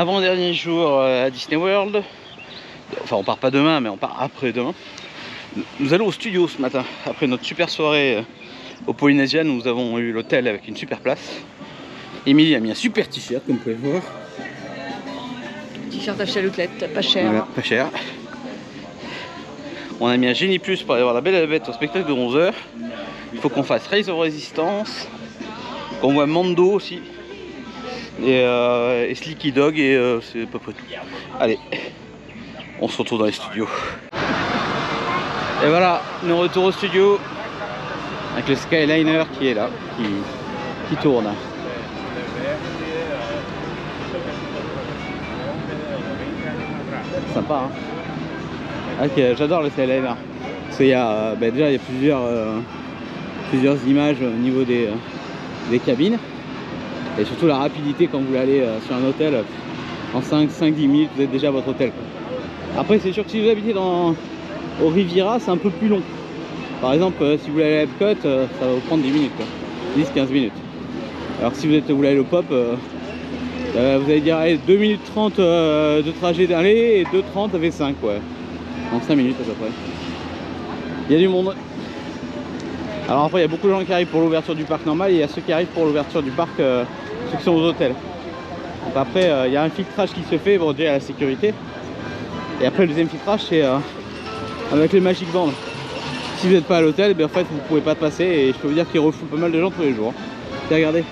Avant-dernier jour à Disney World. Enfin, on part pas demain, mais on part après-demain. Nous allons au studio ce matin, après notre super soirée au Polynésien. Nous avons eu l'hôtel avec une super place. Émilie a mis un super t-shirt, comme vous pouvez voir. T-shirt à chaloutlette, pas cher. Voilà, pas cher. On a mis un Génie Plus pour aller voir La Belle et la Bête au spectacle de 11h. Il faut qu'on fasse Rise of Resistance, qu'on voit Mando aussi, et Slinky Dog, et c'est à peu près tout. Allez, on se retrouve dans les studios. Et voilà, nous retour au studio avec le Skyliner qui est là, qui tourne. Sympa, hein. Ok, j'adore le Skyliner. Parce qu'il y a, déjà il y a plusieurs images au niveau des cabines. Et surtout la rapidité quand vous voulez aller sur un hôtel. En 5-10 minutes vous êtes déjà à votre hôtel, quoi. Après c'est sûr que si vous habitez au Riviera, c'est un peu plus long. Par exemple si vous voulez aller à Epcot, ça va vous prendre 10 minutes, 10-15 minutes. Alors si vous voulez aller au Pop, vous allez dire allez, 2 minutes 30 de trajet d'aller et 2,30 avec 5, ouais. En 5 minutes à peu près. Il y a du monde. Alors après il y a beaucoup de gens qui arrivent pour l'ouverture du parc normal et il y a ceux qui arrivent pour l'ouverture du parc, ceux qui sont aux hôtels. Donc après il y a un filtrage qui se fait, bon déjà à la sécurité. Et après le deuxième filtrage c'est avec les Magic Bands. Si vous n'êtes pas à l'hôtel, en fait vous pouvez pas passer et je peux vous dire qu'il refoule pas mal de gens tous les jours. Et regardez,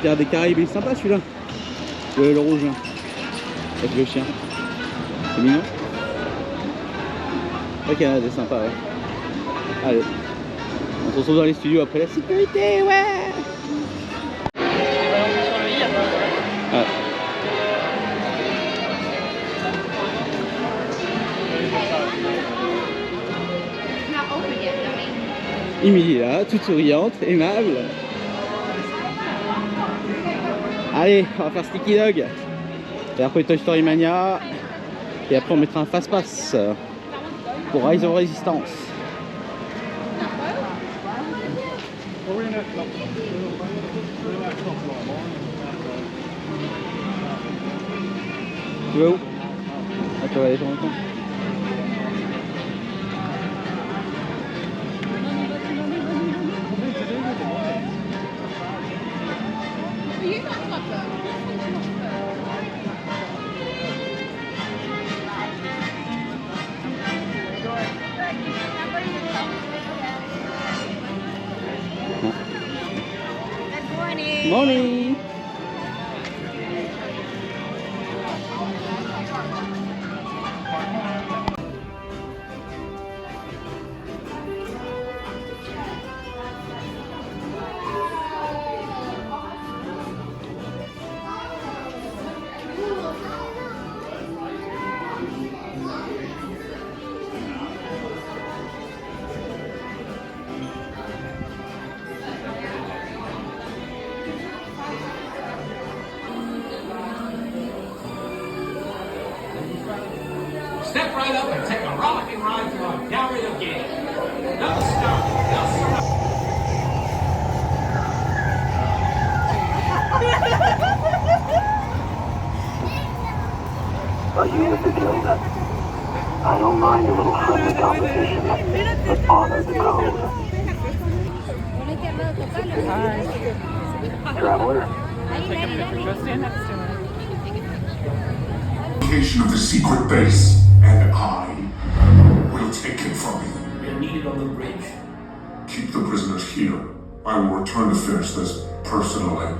des Caraïbes, il est sympa celui-là. Le rouge là. Avec le chien. C'est mignon. Ok, c'est sympa, ouais. Allez. On se retrouve dans les studios après la sécurité, ouais. Ouais. Émilie est là, toute souriante, aimable. Allez, on va faire Slinky Dog. Et après Toy Story Mania. Et après on mettra un fast-pass pour Rise of Resistance. Tu vas où? Ah, tu vas aller dans le temps. Morning. Step right up and take a rollicking ride through our gallery of games. Now start. Are you with the guild? I don't mind a little friendly competition, but honor the code. Traveler? Location of the secret base, and I will take it from you. We're needed on the bridge. Keep the prisoners here. I will return to finish this personally.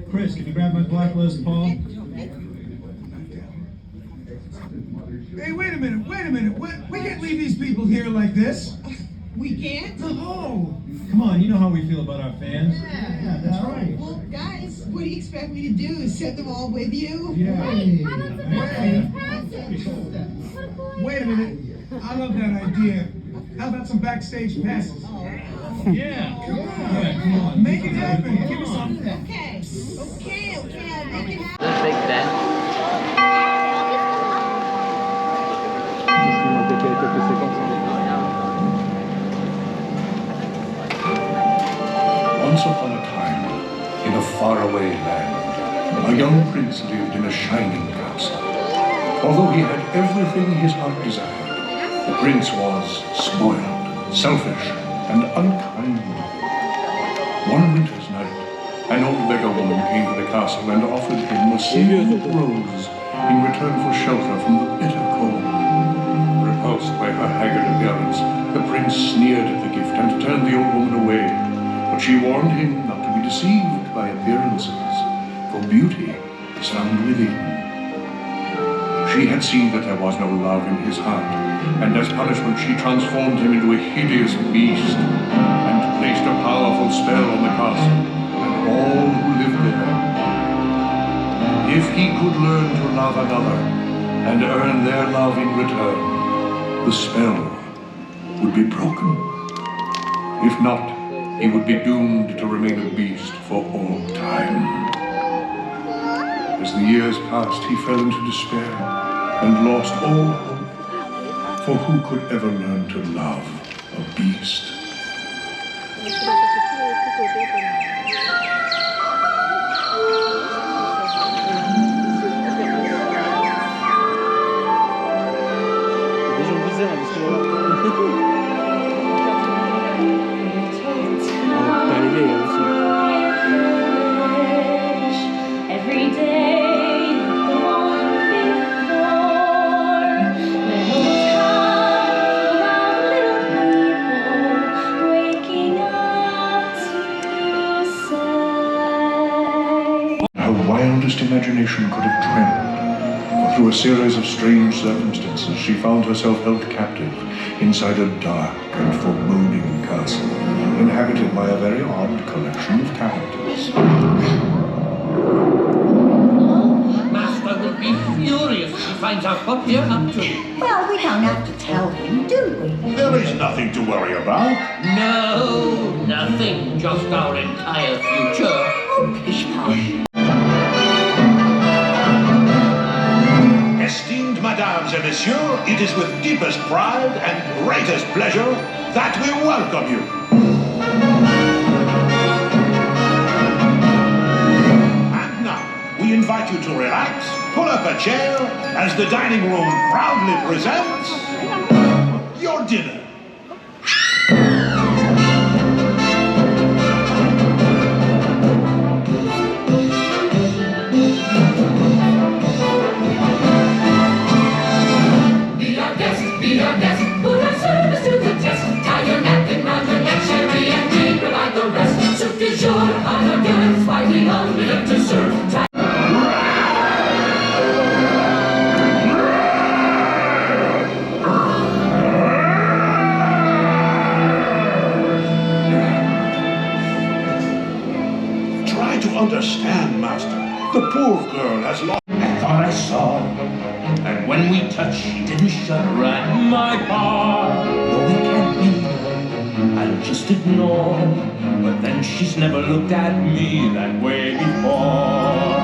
Chris, can you grab my black Les Paul? Hey, wait a minute. We can't leave these people here like this. We can't? No. Come on, you know how we feel about our fans. Yeah, that's right. Well, guys, what do you expect me to do? Send them all with you? Yeah. Hey, how about some backstage passes? Wait a minute. I love that idea. How about some backstage passes? Yeah. Come on. Make it happen. Give us some. Okay, I'll make it happen. Big dance. Once upon a time, in a faraway land, a young prince lived in a shining castle. Although he had everything his heart desired, the prince was spoiled, selfish, and unkind. One winter's night, an old beggar woman came to the castle and offered him a single rose in return for shelter from the bitter cold. Repulsed by her haggard appearance, the prince sneered at the gift and turned the old woman away. But she warned him not to be deceived by appearances, for beauty is found within. She had seen that there was no love in his heart, and as punishment she transformed him into a hideous beast, and placed a powerful spell on the castle and all who lived there. If he could learn to love another, and earn their love in return, the spell would be broken. If not, he would be doomed to remain a beast for all time. As the years passed, he fell into despair and lost all hope, for who could ever learn to love a beast? Des gens bizarres à ce moment-là. T'as les vieilles aussi. Every day, the one before. Little town of little people waking up to say. Her wildest imagination could have dreamed. For through a series of strange circumstances, she found herself held captive inside a dark and foreboding castle, inhabited by a very odd collection of characters. Master will be furious if he finds out what we're up to. Well, we don't have to tell him, do we? There is nothing to worry about. No, nothing. Just our entire future. Oh, pish-posh. Esteemed Mesdames et Messieurs, it is with deepest pride and greatest pleasure that we welcome you. And now, we invite you to relax, pull up a chair, as the dining room proudly presents your dinner. Be our guest, put our service to the test. Tie your napkin round your neck, sherry, and we provide the rest. Soup du jour, on our goods, why we only live to serve. Try to understand, Master. The poor girl has lost. I thought I saw, and when we touched, she didn't shudder at my paw. No, it can't be. I'll just ignore. But then she's never looked at me that way before.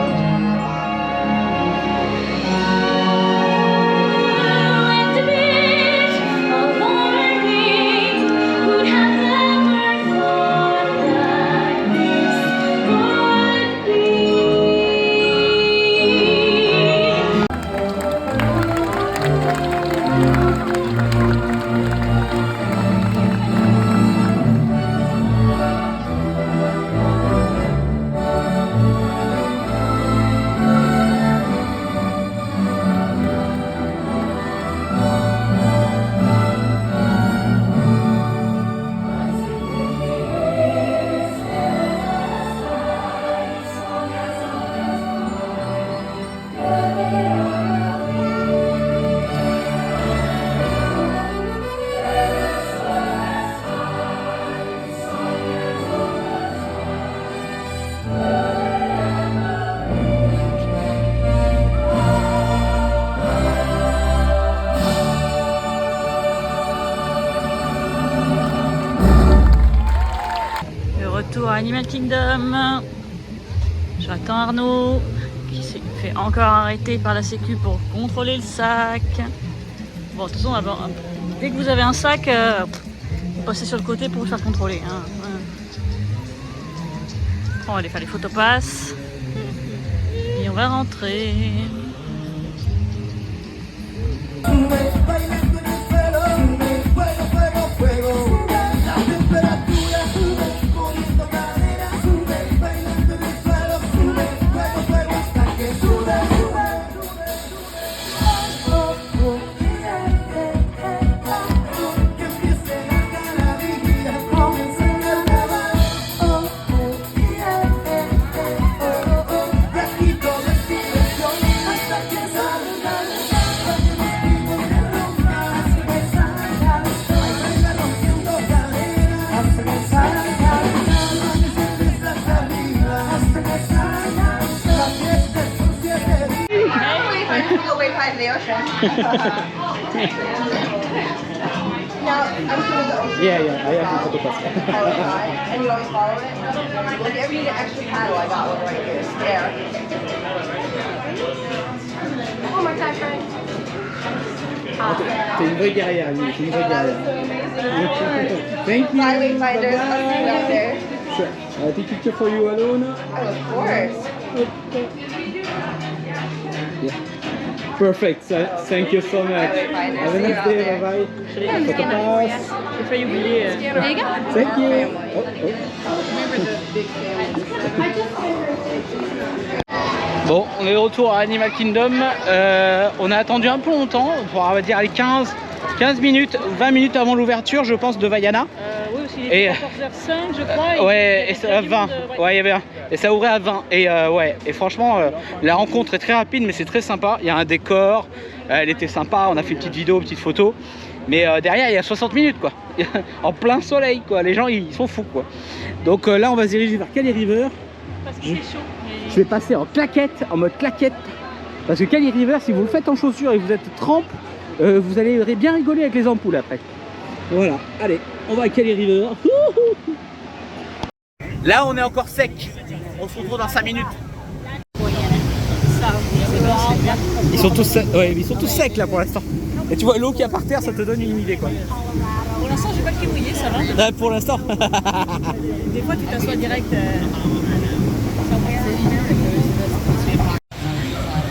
Animal Kingdom. J'attends Arnaud qui s'est fait encore arrêter par la sécu pour contrôler le sac. Bon, de toute façon, dès que vous avez un sac, vous passez sur le côté pour vous faire contrôler. Hein. On va aller faire les photopasses et on va rentrer. Yeah, I have the photo pass. And you always follow it? If you ever need an extra paddle, I got one right here. Yeah. One more time, Frank. T'es une vraie guerrière, Amy, t'es une vraie guerrière. Thank you. Bye, Wayfinders. I'll see you out there. Sure. Take a picture for you alone. Oh, of course. Yeah. Perfect. Thank you so much. Have a nice day. Bye bye. Photo pass. J'ai failli oublier. Thank you. Bon, on est de retour à Animal Kingdom. On a attendu un peu longtemps, on va dire les 15 minutes, 20 minutes avant l'ouverture, je pense, de Vaiana. Oui, aussi, il était 14h05, je crois. Ouais, et ça à 20. Ouais, il y avait un. Et ça ouvrait à 20. Et ouais, et franchement, la rencontre est très rapide, mais c'est très sympa. Il y a un décor, elle était sympa, on a fait une petite vidéo, une petite photo. Mais derrière, il y a 60 minutes, quoi. En plein soleil, quoi. Les gens, ils sont fous, quoi. Donc là, on va se diriger vers Kali River. Parce qu'il fait chaud. Je vais passer en claquette, en mode claquette. Parce que Kali River, si vous le faites en chaussures et que vous êtes trempe, vous allez bien rigoler avec les ampoules après. Voilà, allez, on va à Kali River. Là, on est encore sec. On se retrouve dans 5 minutes. Ils sont tous secs, ouais, ils sont tous secs là pour l'instant. Et tu vois l'eau qu'il y a par terre, ça te donne une idée, quoi. Pour l'instant, j'ai pas le pied mouillé, ça va. Pour l'instant. Des fois, tu t'assois direct.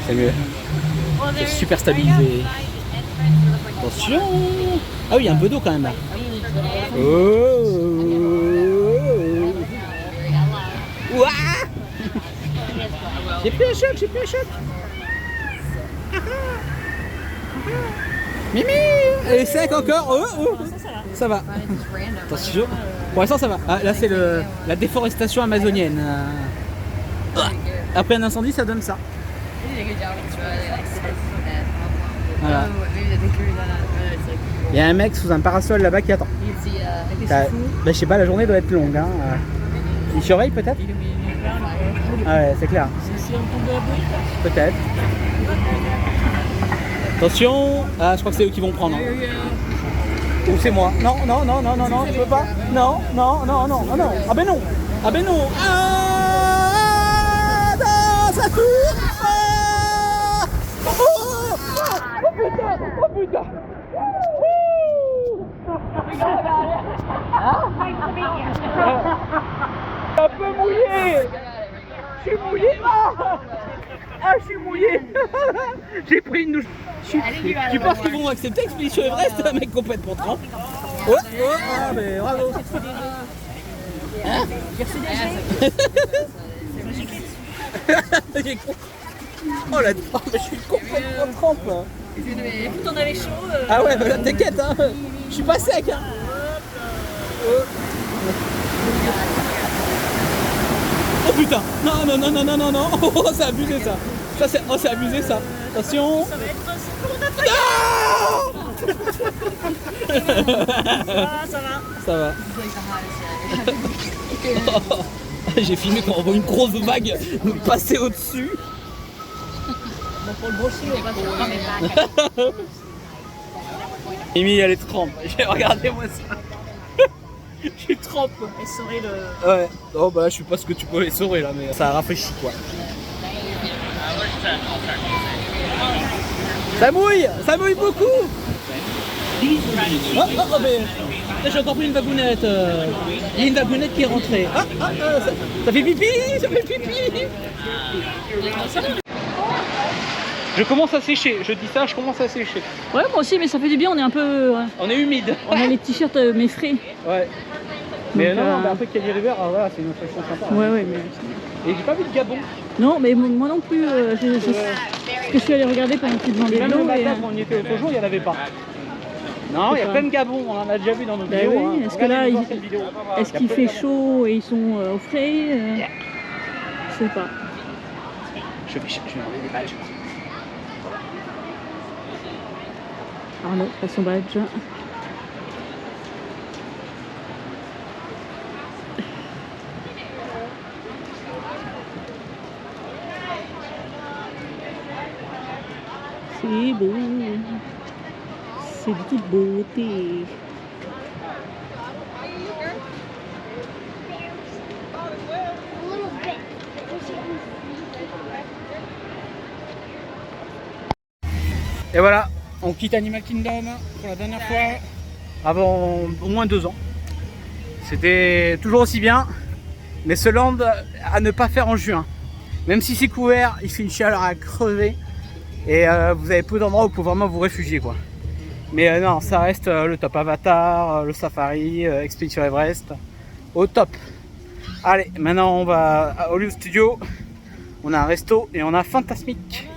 C'est mieux. C'est super stabilisé. Attention. Ah oui, il y a un peu d'eau quand même là. Oh. Ouah. J'ai pris un choc, Mimi, elle est sec encore. Oh. Ça va. Attention. Pour l'instant ça va. Ah, là c'est la déforestation amazonienne. Après un incendie ça donne ça. Voilà. Il y a un mec sous un parasol là-bas qui attend. Bah, je sais pas, la journée doit être longue. Hein. Il surveille peut-être. Ah ouais, c'est clair. Peut-être. Attention. Ah, je crois que c'est eux qui vont prendre. Ou c'est moi. Non, je peux pas. Non. Ah ben non. Ah non, ça tourne. Oh putain. Un peu mouillé. Je suis mouillé. Je suis mouillé. J'ai pris une douche. Tu penses qu'ils vont accepter Expédition Everest, un mec complètement trempe? Ah mais bravo. Hein? J'ai compris. Oh la trempe, je suis complètement trempe. Écoute, on avait chaud. Ah ouais, bah là t'inquiète, hein. Je suis pas sec. Hein. Oh putain. Non. Oh, c'est abusé ça. C'est abusé ça. Attention. Ça va être... Ça va. J'ai filmé quand on voit une grosse vague nous passer au-dessus. Bon, pour le brosser, on va faire. Mimi, elle est trempe. Regardez-moi ça. Je trempe. Essorer le... Ouais, non bah je sais pas ce que tu peux essorer là, mais ça rafraîchit quoi. Ça mouille beaucoup. Oh, mais là, j'ai encore pris une vagounette. Il y a une vagounette qui est rentrée. Ça fait pipi, ça fait pipi. Je commence à sécher, je dis ça, je commence à sécher. Ouais, moi aussi, mais ça fait du bien, on est un peu... On est humide. On a les t-shirts mais frais. Ouais. Mais donc, non, mais après Cali River, voilà, c'est une autre chose sympa. Ouais, ouais, mais... Et j'ai pas vu de Gabon. Non, mais moi non plus, parce que je suis allée regarder pendant que tu demandais de Même l'eau. le matin, quand on y était l'autre jour, il n'y en avait pas. Non, il y a plein de Gabon, on en a déjà vu dans nos vidéos. Oui. Hein. Est-ce que là, est-ce qu'il fait de... chaud et ils sont au frais Je sais pas. Je vais enlever les badges. Arnaud, pas son badge. C'est beau. C'est de toute beauté. Et voilà, on quitte Animal Kingdom pour la dernière fois avant au moins 2 ans. C'était toujours aussi bien, mais ce land à ne pas faire en juin. Même si c'est couvert, il fait une chaleur à crever et vous avez peu d'endroits où vous pouvez vraiment vous réfugier quoi. Mais non, ça reste le top. Avatar, le Safari, Expédition Everest, au top. Allez, maintenant on va à Hollywood Studios. On a un resto et on a Fantasmic.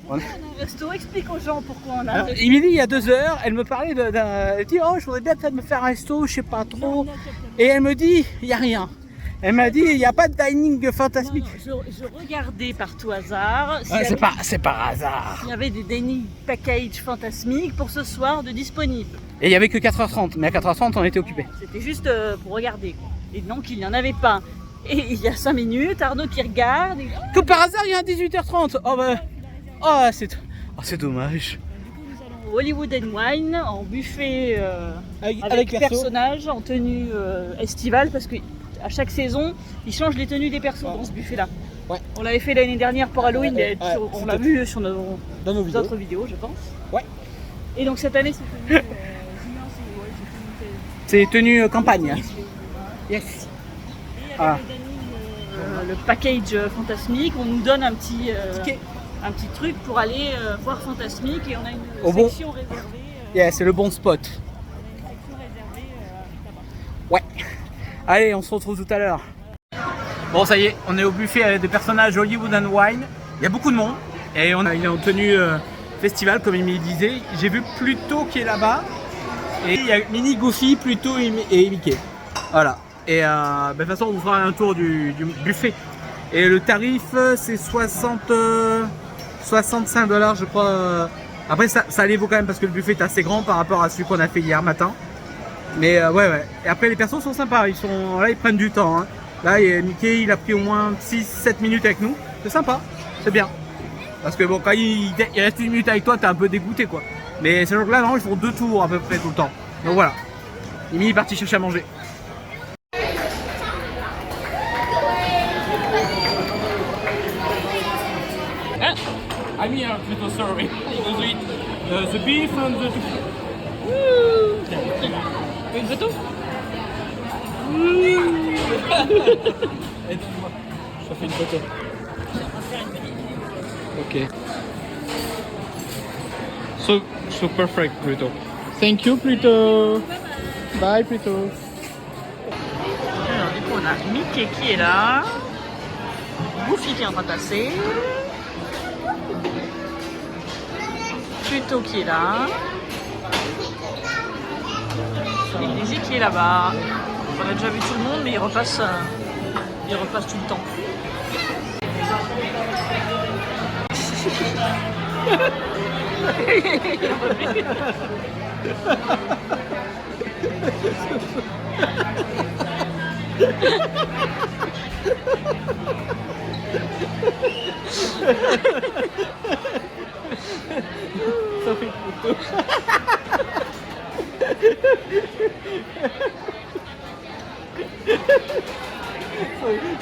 On a un resto, explique aux gens pourquoi on a un resto. Il m'a dit il y a 2 heures, elle me parlait d'un... Elle dit oh je voudrais bien peut-être me faire un resto, je sais pas trop. Et elle me dit il n'y a rien. Elle m'a dit il n'y a pas de dining fantasmique. Non, je regardais par tout hasard. C'est par hasard. Il y avait des dining packages fantasmiques pour ce soir de disponibles. Et il n'y avait que 4h30, mais à 4h30 on était occupés. C'était juste pour regarder quoi. Et donc il n'y en avait pas. Et il y a 5 minutes, Arnaud qui regarde. Et... Comme par hasard il y a un 18h30. Oh bah... Oh c'est dommage. Hollywood and Wine en buffet avec personnages en tenue estivale parce que à chaque saison ils changent les tenues des persos dans ce buffet là. Ouais. On l'avait fait l'année dernière pour Halloween, mais on l'a vu sur nos autres vidéos je pense. Ouais. Et donc cette année c'est tenu c'est tenue campagne. Yes. Ah. Le package fantasmique, on nous donne un petit truc pour aller voir Fantasmique et on a une section réservée. C'est le bon spot. Ouais. Allez, on se retrouve tout à l'heure. Bon, ça y est, on est au buffet des personnages Hollywood and Wine. Il y a beaucoup de monde et il est en tenue festival comme il me disait. J'ai vu Pluto qui est là-bas et il y a Minnie, Goofy, Pluto et Mickey. Voilà. Et de toute façon, on vous fera un tour du buffet. Et le tarif, c'est 65 $ je crois. Après ça les vaut quand même parce que le buffet est assez grand par rapport à celui qu'on a fait hier matin. Mais ouais. Et après les persos sont sympas, ils prennent du temps. Hein. Là Mickey il a pris au moins 6-7 minutes avec nous. C'est sympa, c'est bien. Parce que bon quand il reste 1 minute avec toi t'es un peu dégoûté quoi. Mais ces jours-là non ils font 2 tours à peu près tout le temps. Donc voilà. Mimi est parti chercher à manger. I'm here, Pluto, sorry. Because we eat the beef and the... Une photo? Aide-moi, je te fais une photo. Ok. So perfect, Pluto. Thank you, Pluto. Bye, Pluto. Alors du coup on a Mickey qui est là. Goofy qui est en train de passer. Pluto qui est là. Et Daisy qui est là-bas. On a déjà vu tout le monde, mais il repasse tout le temps. Ça fait une photo.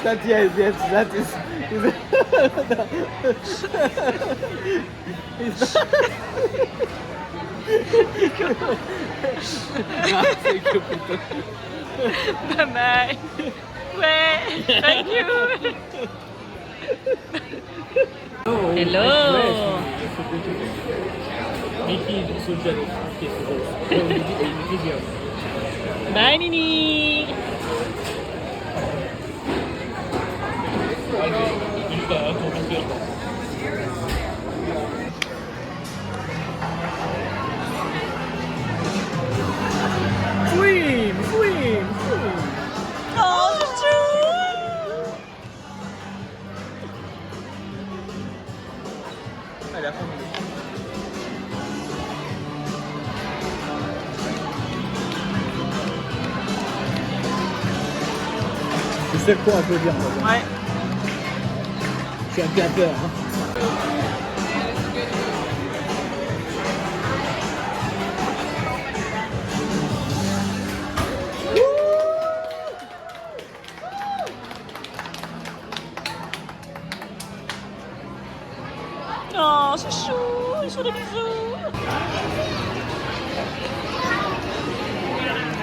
That yes, that is. C'est que putain. Bye bye. Ouais, thank you. Hello. Bye Nini. Swim. Oh, chouchou. Allez, à fond. C'est le seul point à applaudir. Ouais. Je suis un peu à peur. Hein. Oh, c'est chou, ils sont des bisous.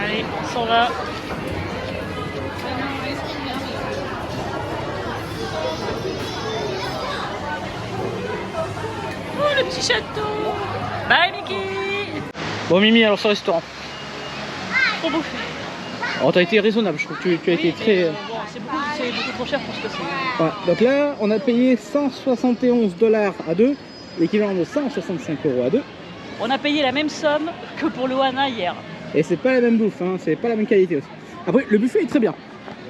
Allez, on s'en va. Oh, le petit château. Bye, Mickey. Bon, Mimi, alors ce restaurant. Pour bouffer. Oh, t'as été raisonnable, je trouve que tu as été très. Bon, c'est beaucoup trop cher pour ce que c'est. Ouais, donc là, on a payé 171 $ à deux, l'équivalent de 165 € à deux. On a payé la même somme que pour le Wana hier. Et c'est pas la même bouffe, hein, c'est pas la même qualité aussi. Après, le buffet est très bien.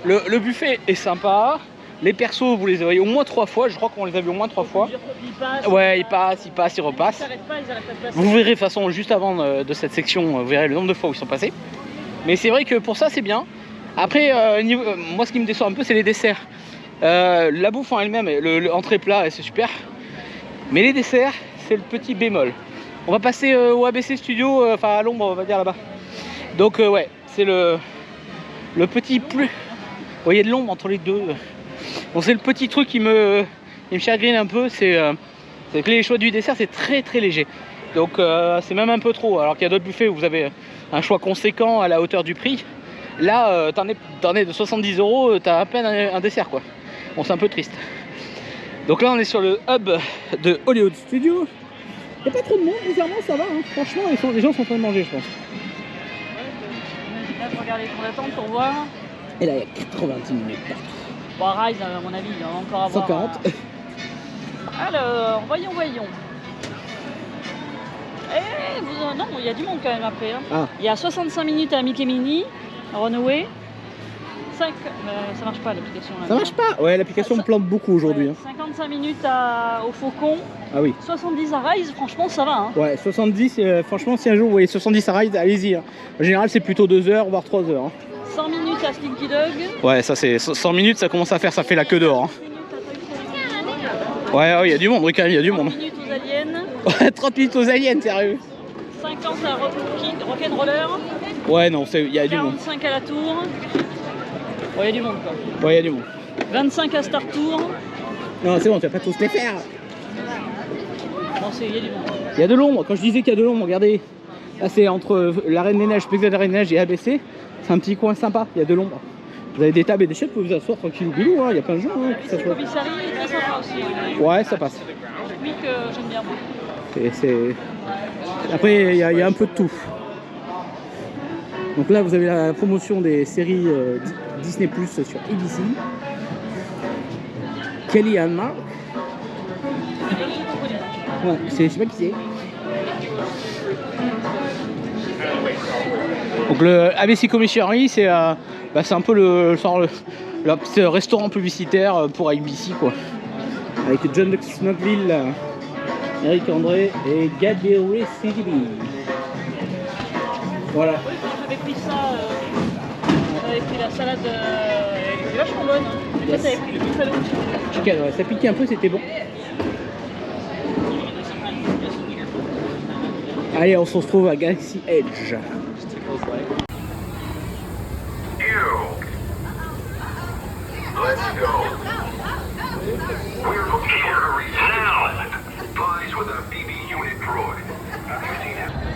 Le buffet est sympa. Les persos, vous les avez au moins 3 fois. Je crois qu'on les a vus au moins 3 fois. Ouais, ils passent, ils repassent. Vous verrez de toute façon juste avant de cette section, vous verrez le nombre de fois où ils sont passés. Mais c'est vrai que pour ça c'est bien. Après, moi ce qui me déçoit un peu c'est les desserts. La bouffe en elle-même, l'entrée plat, c'est super. Mais les desserts, c'est le petit bémol. On va passer au ABC Studio, enfin à l'ombre on va dire là-bas. Donc ouais, c'est le petit plus. Vous voyez de l'ombre entre les deux. Bon, c'est le petit truc qui me chagrine un peu, c'est que les choix du dessert c'est très très léger. Donc c'est même un peu trop, alors qu'il y a d'autres buffets où vous avez un choix conséquent à la hauteur du prix. Là t'en es de 70 €, t'as à peine un dessert quoi. Bon, c'est un peu triste. Donc là on est sur le hub de Hollywood Studio. Il n'y a pas trop de monde, bizarrement ça va, hein. Franchement les gens sont en train de manger je pense. Là je regarde les temps d'attente pour voir. Et là il y a 90 minutes partout. Bon, Rise à mon avis il va encore avoir 140. Alors, voyons. Non, il y a du monde quand même après. Hein. Ah. Il y a 65 minutes à Mickey Mini, Runaway. 5... ça marche pas l'application là. Ça marche pas. Ouais, l'application me plante beaucoup aujourd'hui. Ouais, hein. 55 minutes au Faucon. Ah oui. 70 à Rise, franchement ça va. Hein. Ouais, 70, franchement si un jour vous voyez 70 à Rise, allez-y. Hein. En général c'est plutôt 2 heures, voire 3 heures. Hein. 100 minutes à Stinky Dog. Ouais, ça c'est 100 minutes, ça commence à faire, ça fait la queue dehors. Hein. Ouais, il y a du monde, oui, quand même, il y a du monde. 30 minutes aux aliens. Ouais, 30 minutes aux aliens, sérieux. 50 à Rock'n'Roller. Ouais, non, il y a du monde. 45 à la Tour. Ouais, il y a du monde quoi. Ouais, il y a du monde. 25 à Star Tour. Non, c'est bon, tu vas pas tous les faire. Bon, il y a du monde. Il y a de l'ombre, quand je disais qu'il y a de l'ombre, regardez. Là, c'est entre la Reine des Neiges, Spectacle de la Reine des Neiges et ABC. C'est un petit coin sympa, il y a de l'ombre. Vous avez des tables et des chaises, vous pouvez vous asseoir tranquille ou bilou, hein. Il y a plein de gens. Hein, qui s'assoient. Commissary est très sympa aussi. Ouais, ça passe. Oui, que j'aime bien moi. Après, il y a un peu de tout. Donc là, vous avez la promotion des séries Disney Plus sur ABC. Kelly and Mark. Ouais, je sais pas qui c'est. Donc le ABC Commissary, c'est un peu le restaurant publicitaire pour ABC quoi. Avec John Knoxville, Eric André et Gabriel CDB. Voilà. Oui, quand j'avais pris ça, j'avais pris la salade, elle était vachement bonne. Hein. Et toi, t'avais pris le buffalo. Chicken, ouais, ça piquait un peu, c'était bon. Allez, on se retrouve à Galaxy Edge. Let's go. We're looking here now. Flies with a BB unit droid. Have you seen him?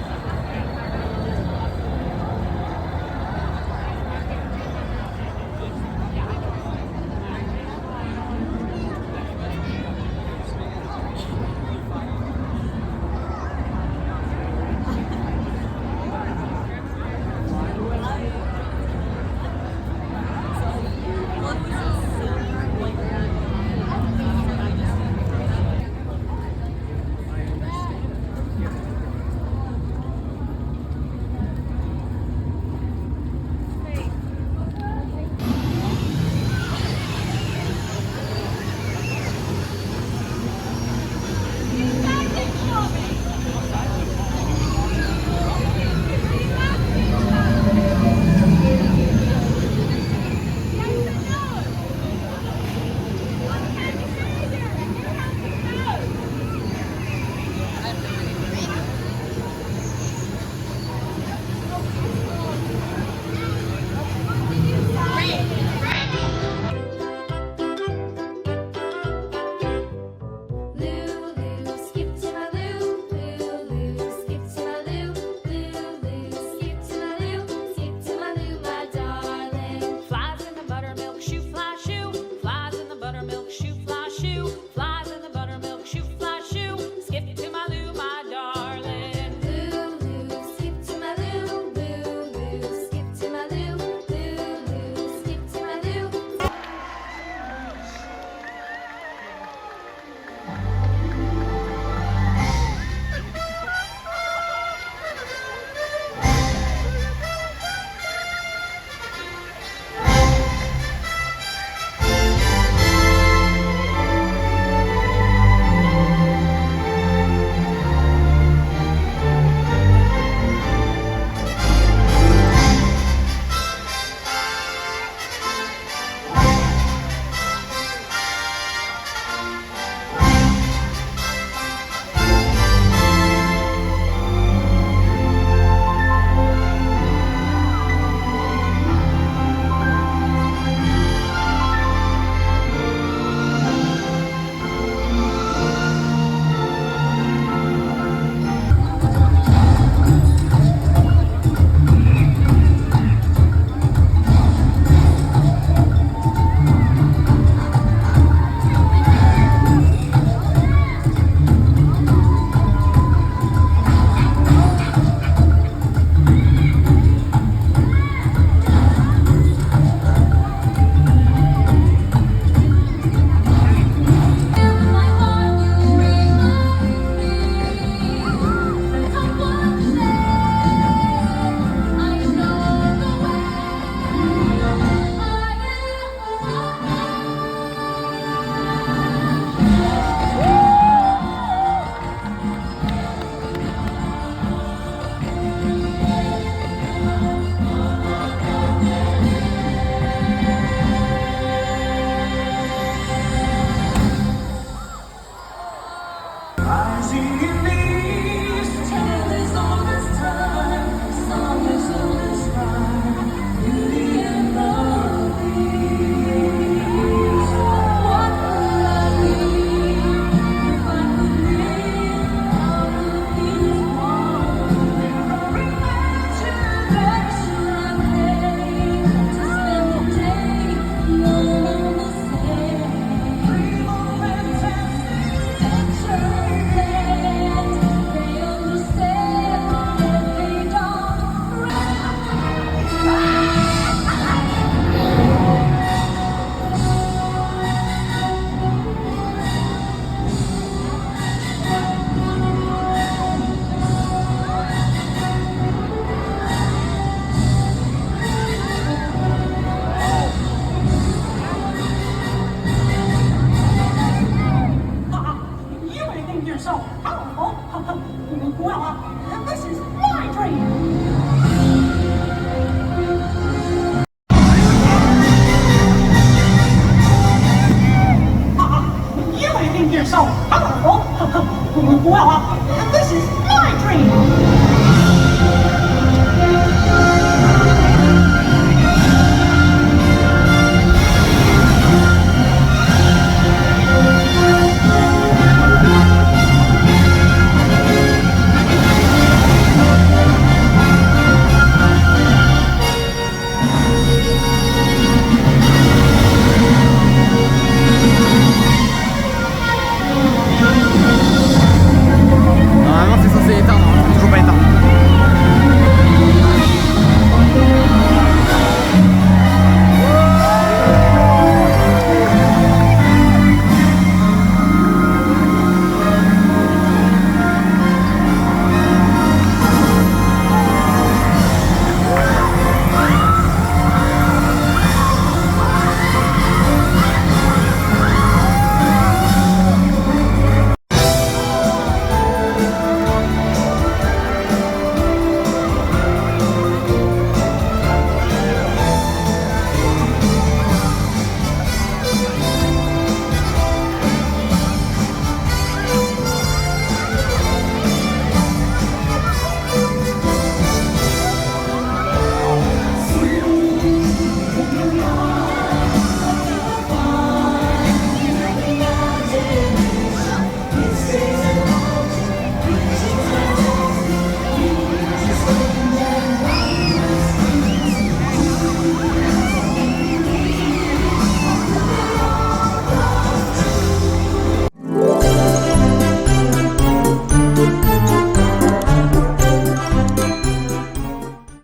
This is my dream!